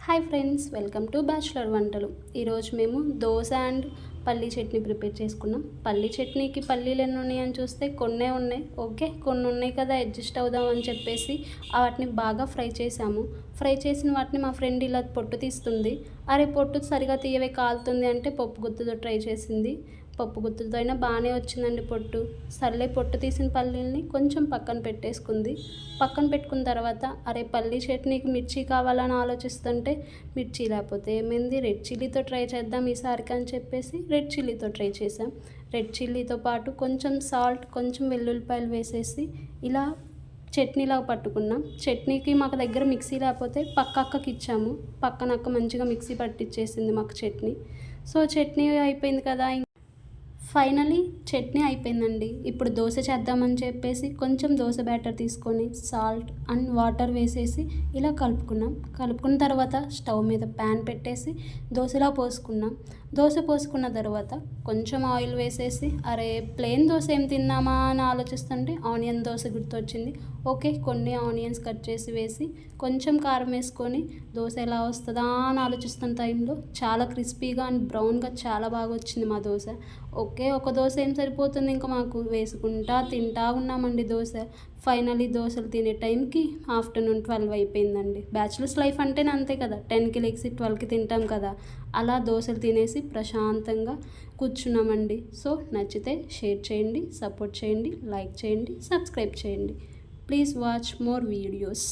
Hi friends, welcome to bachelor వంటలు. ఈరోజు మేము దోశ అండ్ పల్లీ చట్నీ ప్రిపేర్ చేసుకున్నాం. పల్లీ చట్నీకి పల్లీలు ఎన్ని ఉన్నాయని చూస్తే కొన్నే ఉన్నాయి. ఓకే, కొన్ని ఉన్నాయి కదా, అడ్జస్ట్ అవుదాం అని చెప్పేసి వాటిని బాగా ఫ్రై చేసాము. ఫ్రై చేసిన వాటిని మా ఫ్రెండ్ ఇలా పొట్టు తీస్తుంది. అరే పొట్టు సరిగా తీయవే, కాలుతుంది అంటే పప్పు గుత్తుతో ట్రై చేసింది. పప్పు గుత్తులతో అయినా బాగానే వచ్చిందండి పొట్టు. సర్లే, పొట్టు తీసిన పల్లీల్ని కొంచెం పక్కన పెట్టేసుకుంది. పక్కన పెట్టుకున్న తర్వాత అరే పల్లీ చట్నీకి మిర్చి కావాలని ఆలోచిస్తుంటే మిర్చి లేకపోతే ఏమైంది, రెడ్ చిల్లీతో ట్రై చేద్దాం ఈసారికి అని చెప్పేసి రెడ్ చిల్లీతో ట్రై చేసాం. రెడ్ చిల్లీతో పాటు కొంచెం సాల్ట్, కొంచెం వెల్లుల్లిపాయలు వేసేసి ఇలా చట్నీలాగా పట్టుకున్నాం. చట్నీకి మాకు దగ్గర మిక్సీ లేకపోతే పక్క అక్కకి ఇచ్చాము. పక్కనక్క మంచిగా మిక్సీ పట్టించేసింది మాకు చట్నీ. సో చట్నీ అయిపోయింది కదా, ఫైనలీ చట్నీ అయిపోయిందండి. ఇప్పుడు దోశ చేద్దామని చెప్పేసి కొంచెం దోశ బ్యాటర్ తీసుకొని సాల్ట్ అండ్ వాటర్ వేసేసి ఇలా కలుపుకున్న తర్వాత స్టవ్ మీద ప్యాన్ పెట్టేసి దోశలా పోసుకున్నాం. దోశ పోసుకున్న తర్వాత కొంచెం ఆయిల్ వేసేసి అరే ప్లెయిన్ దోశ ఏం తిన్నామా అని ఆలోచిస్తుంటే ఆనియన్ దోశ గుర్తొచ్చింది. ఓకే, కొన్ని ఆనియన్స్ కట్ చేసి వేసి కొంచెం కారం వేసుకొని దోశ ఎలా వస్తుందా అని ఆలోచిస్తున్న టైంలో చాలా క్రిస్పీగా అండ్ బ్రౌన్గా చాలా బాగా వచ్చింది మా దోశ. ఓకే, ఒక దోశ ఏం సరిపోతుంది, ఇంకా మాకు వేసుకుంటా తింటా ఉన్నామండి దోశ. ఫైనలీ దోశలు తినే టైంకి ఆఫ్టర్నూన్ 12 అయిపోయిందండి. బ్యాచులర్స్ లైఫ్ అంటేనే అంతే కదా, 10కి లెగ్సి 12కి తింటాం కదా. అలా దోశలు తినేసి ప్రశాంతంగా కూర్చున్నామండి. సో నచ్చితే షేర్ చేయండి, సపోర్ట్ చేయండి, లైక్ చేయండి, సబ్స్క్రైబ్ చేయండి. Please watch more videos.